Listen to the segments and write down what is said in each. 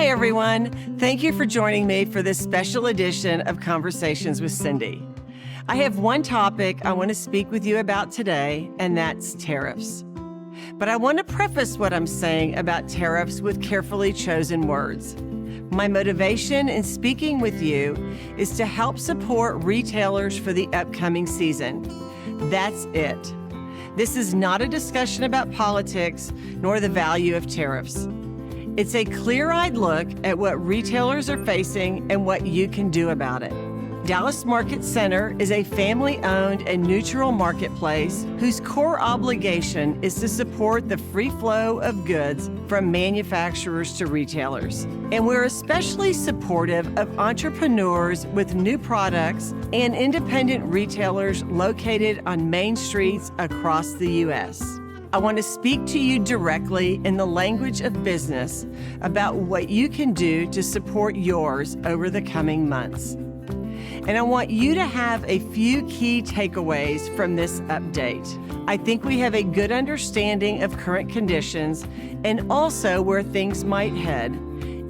Hi, everyone. Thank you for joining me for this special edition of Conversations with Cindy. I have one topic I want to speak with you about today, and that's tariffs. But I want to preface what I'm saying about tariffs with carefully chosen words. My motivation in speaking with you is to help support retailers for the upcoming season. That's it. This is not a discussion about politics nor the value of tariffs. It's a clear-eyed look at what retailers are facing and what you can do about it. Dallas Market Center is a family-owned and neutral marketplace whose core obligation is to support the free flow of goods from manufacturers to retailers. And we're especially supportive of entrepreneurs with new products and independent retailers located on main streets across the U.S. I want to speak to you directly in the language of business about what you can do to support yours over the coming months. And I want you to have a few key takeaways from this update. I think we have a good understanding of current conditions and also where things might head,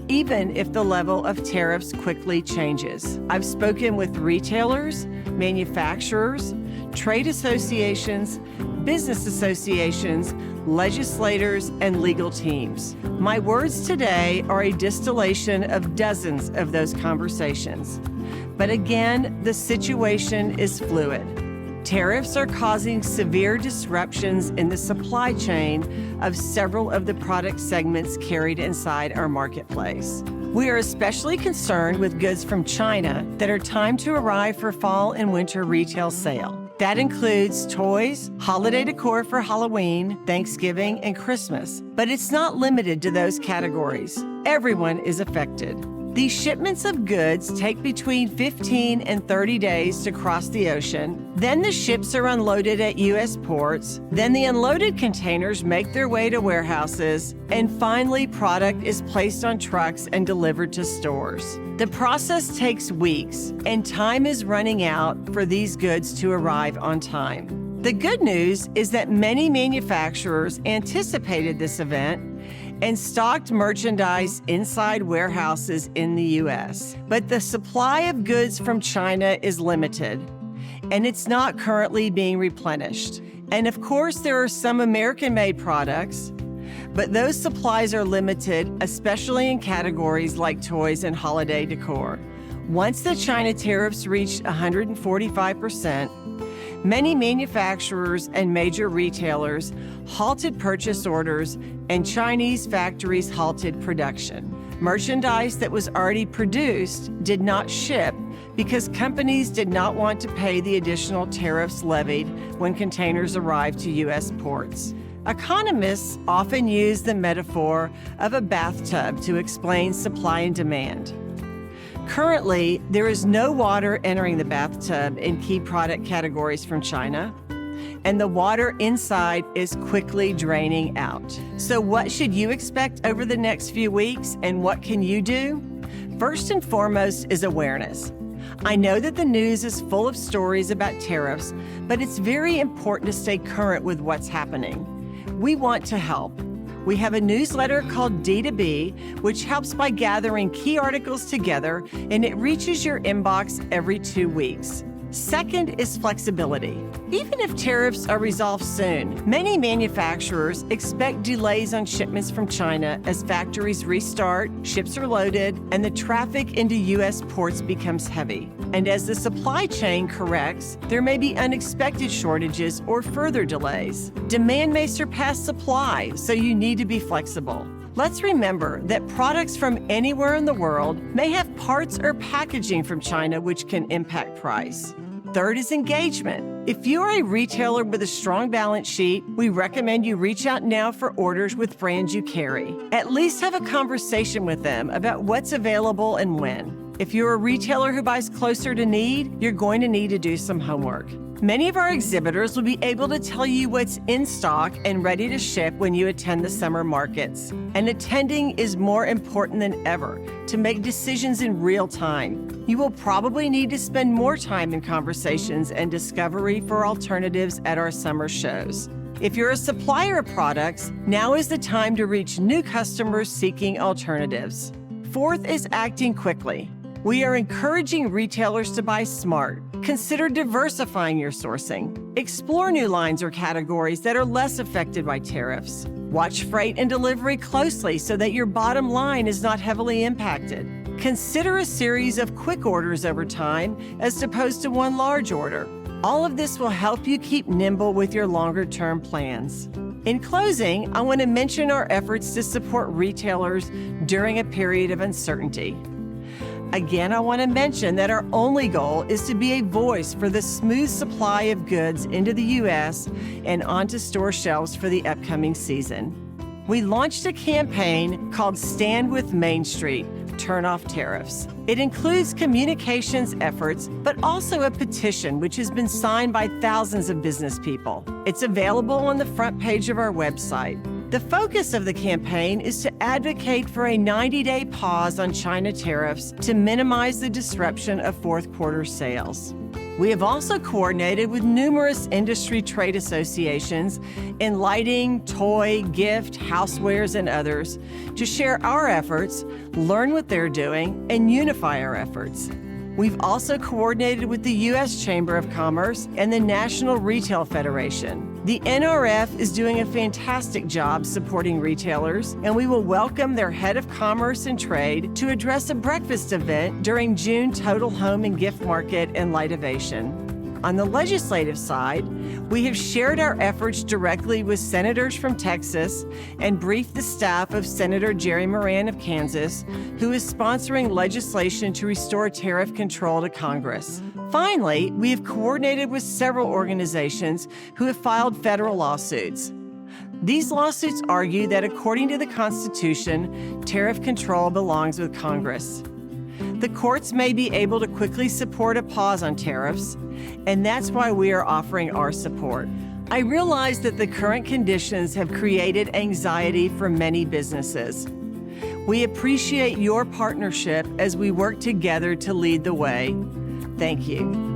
even if the level of tariffs quickly changes. I've spoken with retailers, manufacturers, trade associations, business associations, legislators, and legal teams. My words today are a distillation of dozens of those conversations. But again, the situation is fluid. Tariffs are causing severe disruptions in the supply chain of several of the product segments carried inside our marketplace. We are especially concerned with goods from China that are timed to arrive for fall and winter retail sale. That includes toys, holiday decor for Halloween, Thanksgiving, and Christmas. But it's not limited to those categories. Everyone is affected. These shipments of goods take between 15 and 30 days to cross the ocean. Then the ships are unloaded at U.S. ports. Then the unloaded containers make their way to warehouses. And finally, product is placed on trucks and delivered to stores. The process takes weeks, and time is running out for these goods to arrive on time. The good news is that many manufacturers anticipated this event and stocked merchandise inside warehouses in the U.S. But the supply of goods from China is limited, and it's not currently being replenished. And of course, there are some American-made products, but those supplies are limited, especially in categories like toys and holiday decor. Once the China tariffs reached 145%, many manufacturers and major retailers halted purchase orders, and Chinese factories halted production. Merchandise that was already produced did not ship because companies did not want to pay the additional tariffs levied when containers arrived to U.S. ports. Economists often use the metaphor of a bathtub to explain supply and demand. Currently, there is no water entering the bathtub in key product categories from China, and the water inside is quickly draining out. So what should you expect over the next few weeks, and what can you do? First and foremost is awareness. I know that the news is full of stories about tariffs, but it's very important to stay current with what's happening. We want to help. We have a newsletter called D2B, which helps by gathering key articles together, and it reaches your inbox every 2 weeks. Second is flexibility. Even if tariffs are resolved soon, many manufacturers expect delays on shipments from China as factories restart, ships are loaded, and the traffic into U.S. ports becomes heavy. And as the supply chain corrects, there may be unexpected shortages or further delays. Demand may surpass supply, so you need to be flexible. Let's remember that products from anywhere in the world may have parts or packaging from China which can impact price. Third is engagement. If you are a retailer with a strong balance sheet, we recommend you reach out now for orders with brands you carry. At least have a conversation with them about what's available and when. If you're a retailer who buys closer to need, you're going to need to do some homework. Many of our exhibitors will be able to tell you what's in stock and ready to ship when you attend the summer markets. And attending is more important than ever to make decisions in real time. You will probably need to spend more time in conversations and discovery for alternatives at our summer shows. If you're a supplier of products, now is the time to reach new customers seeking alternatives. fourth is acting quickly. We are encouraging retailers to buy smart. Consider diversifying your sourcing. Explore new lines or categories that are less affected by tariffs. Watch freight and delivery closely so that your bottom line is not heavily impacted. Consider a series of quick orders over time as opposed to one large order. All of this will help you keep nimble with your longer-term plans. In closing, I want to mention our efforts to support retailers during a period of uncertainty. Again, I want to mention that our only goal is to be a voice for the smooth supply of goods into the U.S. and onto store shelves for the upcoming season. We launched a campaign called Stand with Main Street, Turn Off Tariffs. It includes communications efforts, but also a petition which has been signed by thousands of business people. It's available on the front page of our website. The focus of the campaign is to advocate for a 90-day pause on China tariffs to minimize the disruption of fourth quarter sales. We have also coordinated with numerous industry trade associations in lighting, toy, gift, housewares, and others to share our efforts, learn what they're doing, and unify our efforts. We've also coordinated with the U.S. Chamber of Commerce and the National Retail Federation. The NRF is doing a fantastic job supporting retailers, and we will welcome their head of commerce and trade to address a breakfast event during June Total Home and Gift Market and Lightivation. On the legislative side, we have shared our efforts directly with senators from Texas and briefed the staff of Senator Jerry Moran of Kansas, who is sponsoring legislation to restore tariff control to Congress. Finally, we have coordinated with several organizations who have filed federal lawsuits. These lawsuits argue that according to the Constitution, tariff control belongs with Congress. The courts may be able to quickly support a pause on tariffs, and that's why we are offering our support. I realize that the current conditions have created anxiety for many businesses. We appreciate your partnership as we work together to lead the way. Thank you.